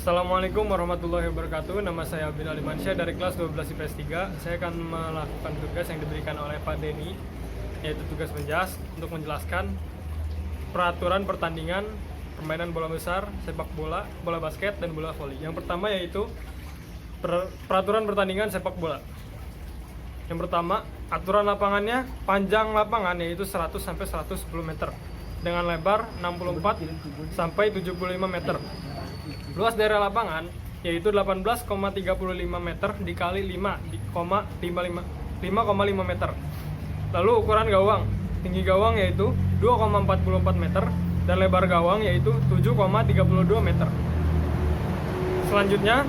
Assalamualaikum warahmatullahi wabarakatuh. Nama saya Bin Alimansyah dari kelas 12 IPS 3. Saya akan melakukan tugas yang diberikan oleh Pak Denny, yaitu tugas menjas untuk menjelaskan peraturan pertandingan permainan bola besar, sepak bola, bola basket, dan bola voli. Yang pertama yaitu peraturan pertandingan sepak bola. Yang pertama, aturan lapangannya, panjang lapangan yaitu 100 sampai 110 meter dengan lebar 64 sampai 75 meter. Luas daerah lapangan yaitu 18,35 meter dikali 5,5 meter. Lalu ukuran gawang, tinggi gawang yaitu 2,44 meter dan lebar gawang yaitu 7,32 meter. Selanjutnya,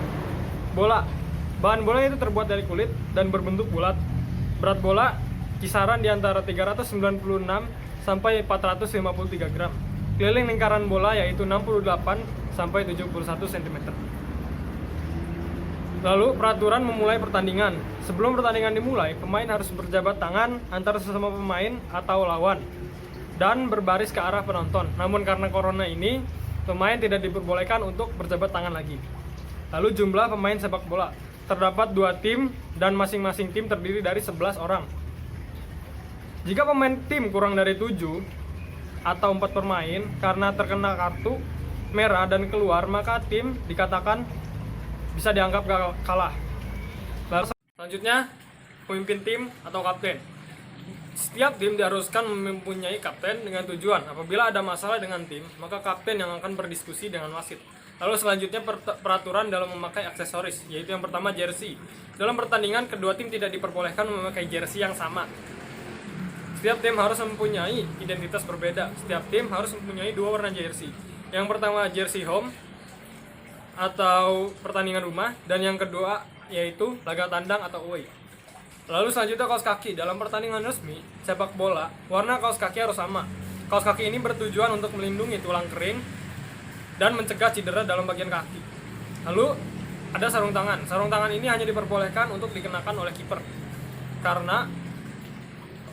bola. Bahan bola itu terbuat dari kulit dan berbentuk bulat. Berat bola kisaran di antara 396 sampai 453 gram. Keliling lingkaran bola yaitu 68 sampai 71 cm. Lalu peraturan memulai pertandingan. Sebelum pertandingan dimulai, pemain harus berjabat tangan antara sesama pemain atau lawan dan berbaris ke arah penonton. Namun karena corona ini, pemain tidak diperbolehkan untuk berjabat tangan lagi. Lalu jumlah pemain sepak bola. Terdapat 2 tim dan masing-masing tim terdiri dari 11 orang. Jika pemain tim kurang dari 7 atau 4 pemain karena terkena kartu merah dan keluar, maka tim dikatakan bisa dianggap kalah. Lalu selanjutnya, pemimpin tim atau kapten. Setiap tim diharuskan mempunyai kapten dengan tujuan apabila ada masalah dengan tim, maka kapten yang akan berdiskusi dengan wasit. Lalu selanjutnya peraturan dalam memakai aksesoris, yaitu yang pertama jersey. Dalam pertandingan, kedua tim tidak diperbolehkan memakai jersey yang sama. Setiap tim harus mempunyai identitas berbeda. Setiap tim harus mempunyai 2 warna jersey. Yang pertama jersey home atau pertandingan rumah, dan yang kedua yaitu laga tandang atau away. Lalu selanjutnya kaos kaki. Dalam pertandingan resmi sepak bola, warna kaos kaki harus sama. Kaos kaki ini bertujuan untuk melindungi tulang kering dan mencegah cedera dalam bagian kaki. Lalu ada sarung tangan. Sarung tangan ini hanya diperbolehkan untuk dikenakan oleh kiper. Karena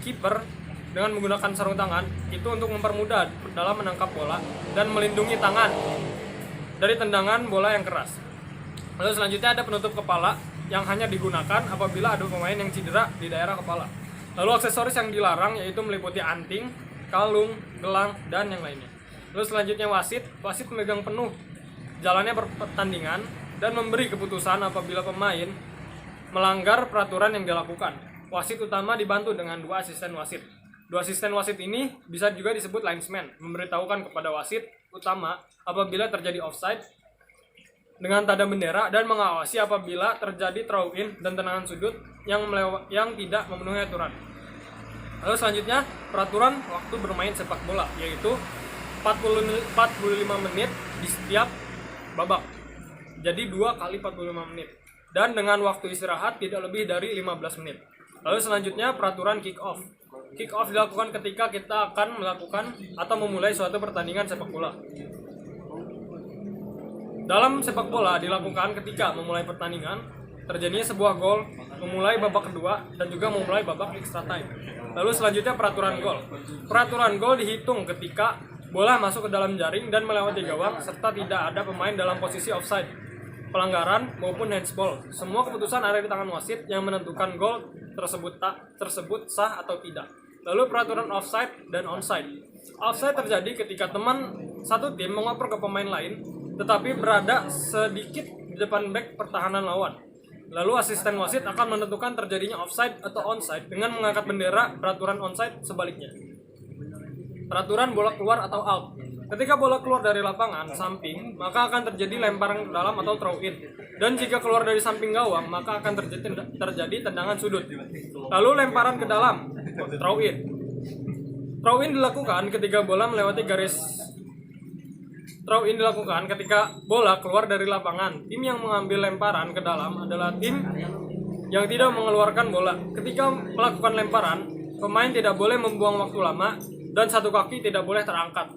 kiper dengan menggunakan sarung tangan itu untuk mempermudah dalam menangkap bola dan melindungi tangan dari tendangan bola yang keras. Lalu selanjutnya ada penutup kepala yang hanya digunakan apabila ada pemain yang cedera di daerah kepala. Lalu aksesoris yang dilarang yaitu meliputi anting, kalung, gelang, dan yang lainnya. Lalu selanjutnya wasit memegang penuh jalannya pertandingan dan memberi keputusan apabila pemain melanggar peraturan yang dilakukan. Wasit utama dibantu dengan 2 asisten wasit. 2 asisten wasit ini bisa juga disebut linesman, memberitahukan kepada wasit utama apabila terjadi offside dengan tanda bendera dan mengawasi apabila terjadi throw in dan tendangan sudut yang tidak memenuhi aturan. Lalu selanjutnya peraturan waktu bermain sepak bola, yaitu 45 menit di setiap babak. Jadi 2 kali 45 menit. Dan dengan waktu istirahat tidak lebih dari 15 menit. Lalu selanjutnya peraturan kick off. Kick off dilakukan ketika kita akan melakukan atau memulai suatu pertandingan sepak bola. Dalam sepak bola dilakukan ketika memulai pertandingan, terjadinya sebuah gol, memulai babak kedua, dan juga memulai babak extra time. Lalu selanjutnya peraturan gol. Peraturan gol dihitung ketika bola masuk ke dalam jaring dan melewati gawang serta tidak ada pemain dalam posisi offside, pelanggaran maupun handsball. Semua keputusan ada di tangan wasit yang menentukan gol tersebut sah atau tidak. Lalu peraturan offside dan onside. Offside terjadi ketika teman satu tim mengoper ke pemain lain tetapi berada sedikit di depan bek pertahanan lawan. Lalu asisten wasit akan menentukan terjadinya offside atau onside dengan mengangkat bendera. Peraturan onside sebaliknya. Peraturan bola keluar atau out. Ketika bola keluar dari lapangan samping, maka akan terjadi lemparan ke dalam atau throw in. Dan jika keluar dari samping gawang, maka akan terjadi tendangan sudut. Lalu lemparan ke dalam, throw in. Throw in dilakukan ketika bola melewati garis. Throw in dilakukan ketika bola keluar dari lapangan. Tim yang mengambil lemparan ke dalam adalah tim yang tidak mengeluarkan bola. Ketika melakukan lemparan, pemain tidak boleh membuang waktu lama dan satu kaki tidak boleh terangkat.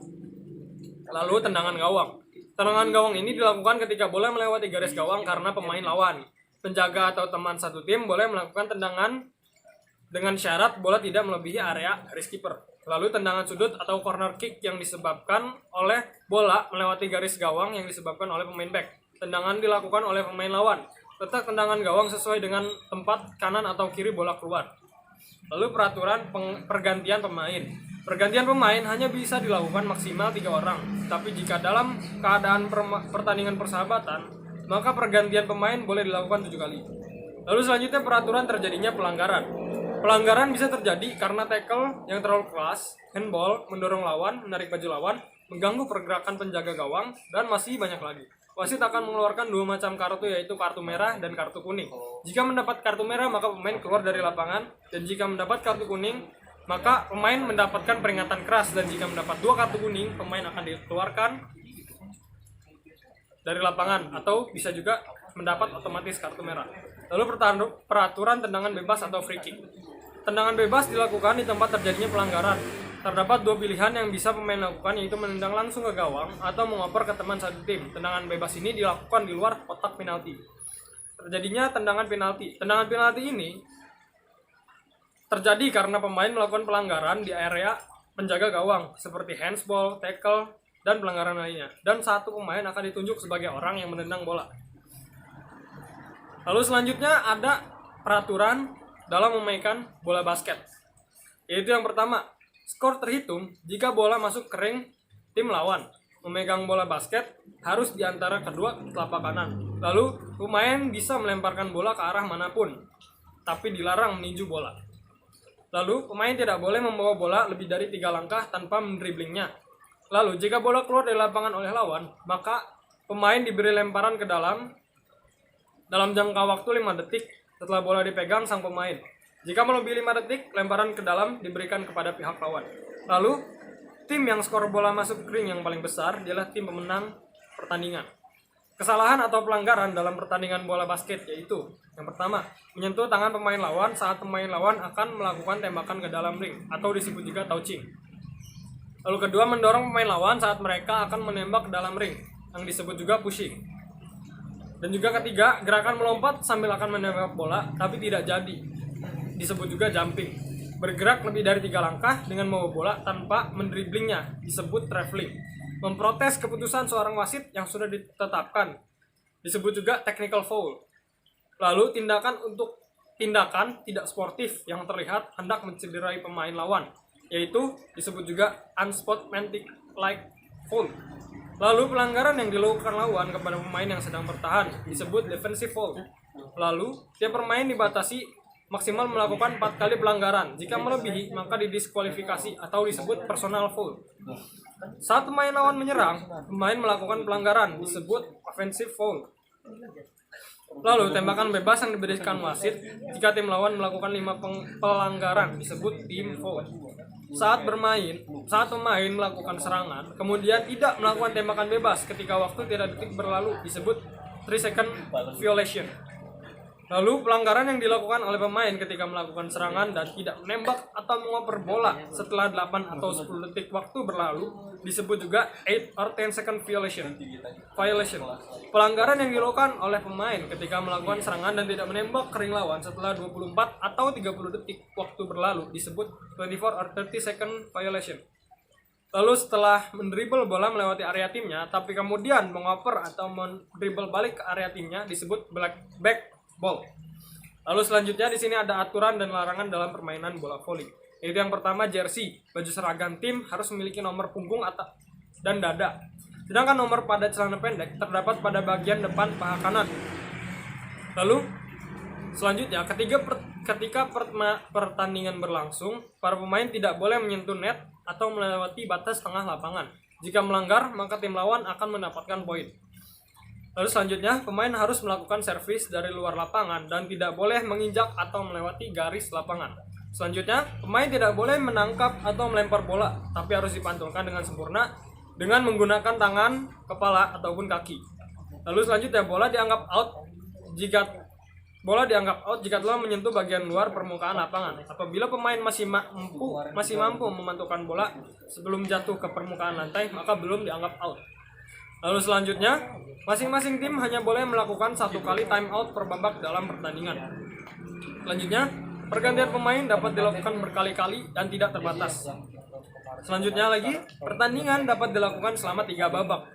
Lalu tendangan gawang. Tendangan gawang ini dilakukan ketika bola melewati garis gawang karena pemain lawan. Penjaga atau teman satu tim boleh melakukan tendangan dengan syarat bola tidak melebihi area garis kiper. Lalu tendangan sudut atau corner kick yang disebabkan oleh bola melewati garis gawang yang disebabkan oleh pemain back. tendangan dilakukan oleh pemain lawan. Letak tendangan gawang sesuai dengan tempat kanan atau kiri bola keluar. Lalu peraturan pergantian pemain. Pergantian pemain hanya bisa dilakukan maksimal 3 orang. Tapi jika dalam keadaan pertandingan persahabatan, maka pergantian pemain boleh dilakukan 7 kali. Lalu selanjutnya peraturan terjadinya pelanggaran. Pelanggaran bisa terjadi karena tackle yang terlalu keras, handball, mendorong lawan, menarik baju lawan, mengganggu pergerakan penjaga gawang, dan masih banyak lagi. Wasit akan mengeluarkan 2 macam kartu, yaitu kartu merah dan kartu kuning. Jika mendapat kartu merah, maka pemain keluar dari lapangan, dan jika mendapat kartu kuning, maka pemain mendapatkan peringatan keras, dan jika mendapat 2 kartu kuning, pemain akan dikeluarkan dari lapangan, atau bisa juga mendapat otomatis kartu merah. Lalu peraturan tendangan bebas atau free kick. Tendangan bebas dilakukan di tempat terjadinya pelanggaran. Terdapat 2 pilihan yang bisa pemain lakukan, yaitu menendang langsung ke gawang atau mengoper ke teman satu tim. Tendangan bebas ini dilakukan di luar kotak penalti. Terjadinya tendangan penalti. Tendangan penalti ini terjadi karena pemain melakukan pelanggaran di area penjaga gawang, seperti handsball, tackle, dan pelanggaran lainnya. Dan satu pemain akan ditunjuk sebagai orang yang menendang bola. Lalu selanjutnya ada peraturan dalam memainkan bola basket. Yaitu yang pertama, skor terhitung jika bola masuk ke ring tim lawan. Memegang bola basket harus di antara kedua telapak kanan. Lalu pemain bisa melemparkan bola ke arah manapun, tapi dilarang meninju bola. Lalu pemain tidak boleh membawa bola lebih dari 3 langkah tanpa mendriblingnya. Lalu jika bola keluar dari lapangan oleh lawan, maka pemain diberi lemparan ke dalam jangka waktu 5 detik setelah bola dipegang sang pemain. Jika melebihi 5 detik, lemparan ke dalam diberikan kepada pihak lawan. Lalu, tim yang skor bola masuk ke ring yang paling besar adalah tim pemenang pertandingan. Kesalahan atau pelanggaran dalam pertandingan bola basket yaitu: yang pertama, menyentuh tangan pemain lawan saat pemain lawan akan melakukan tembakan ke dalam ring atau disebut juga touching. Lalu kedua, mendorong pemain lawan saat mereka akan menembak ke dalam ring yang disebut juga pushing. Dan juga ketiga, gerakan melompat sambil akan menembak bola tapi tidak jadi, disebut juga jumping. Bergerak lebih dari 3 langkah dengan membawa bola tanpa mendriblingnya, disebut traveling. Memprotes keputusan seorang wasit yang sudah ditetapkan, disebut juga technical foul. Lalu tindakan tidak sportif yang terlihat hendak mencederai pemain lawan, yaitu disebut juga unsportsmanlike foul. Lalu pelanggaran yang dilakukan lawan kepada pemain yang sedang bertahan disebut defensive foul. Lalu tiap pemain dibatasi maksimal melakukan 4 kali pelanggaran. Jika melebihi maka didiskualifikasi atau disebut personal foul. Saat pemain lawan menyerang, pemain melakukan pelanggaran disebut offensive foul. Lalu tembakan bebas yang diberikan wasit jika tim lawan melakukan 5 pelanggaran disebut team foul. Saat pemain melakukan serangan, kemudian tidak melakukan tembakan bebas ketika waktu 3 detik berlalu disebut 3 second violation. Lalu pelanggaran yang dilakukan oleh pemain ketika melakukan serangan dan tidak menembak atau mengoper bola setelah 8 atau 10 detik waktu berlalu disebut juga 8 or 10 second violation. Pelanggaran yang dilakukan oleh pemain ketika melakukan serangan dan tidak menembak ke ring lawan setelah 24 atau 30 detik waktu berlalu disebut 24 or 30 second violation. Lalu setelah mendribble bola melewati area timnya tapi kemudian mengoper atau mendribble balik ke area timnya disebut back ball. Lalu selanjutnya di sini ada aturan dan larangan dalam permainan bola voli. Yaitu yang pertama, jersey. Baju seragam tim harus memiliki nomor punggung dan dada. Sedangkan nomor pada celana pendek terdapat pada bagian depan paha kanan. Lalu selanjutnya, ketika pertandingan berlangsung, para pemain tidak boleh menyentuh net atau melewati batas tengah lapangan. Jika melanggar, maka tim lawan akan mendapatkan poin. Lalu selanjutnya, pemain harus melakukan servis dari luar lapangan dan tidak boleh menginjak atau melewati garis lapangan. Selanjutnya, pemain tidak boleh menangkap atau melempar bola, tapi harus dipantulkan dengan sempurna dengan menggunakan tangan, kepala, ataupun kaki. Lalu selanjutnya, bola dianggap out jika telah menyentuh bagian luar permukaan lapangan. Apabila pemain masih mampu memantulkan bola sebelum jatuh ke permukaan lantai, maka belum dianggap out. Lalu selanjutnya, masing-masing tim hanya boleh melakukan 1 kali time out per babak dalam pertandingan. Selanjutnya, pergantian pemain dapat dilakukan berkali-kali dan tidak terbatas. Selanjutnya lagi, pertandingan dapat dilakukan selama 3 babak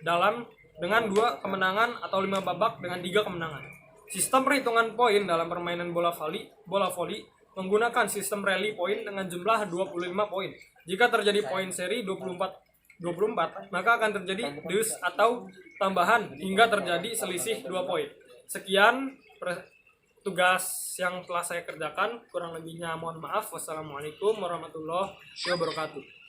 dalam dengan 2 kemenangan atau 5 babak dengan 3 kemenangan. Sistem perhitungan poin dalam permainan bola voli menggunakan sistem rally poin dengan jumlah 25 poin. Jika terjadi poin seri 24, maka akan terjadi deuce atau tambahan hingga terjadi selisih 2 poin. Sekian tugas yang telah saya kerjakan, kurang lebihnya mohon maaf. Wassalamualaikum warahmatullahi wabarakatuh.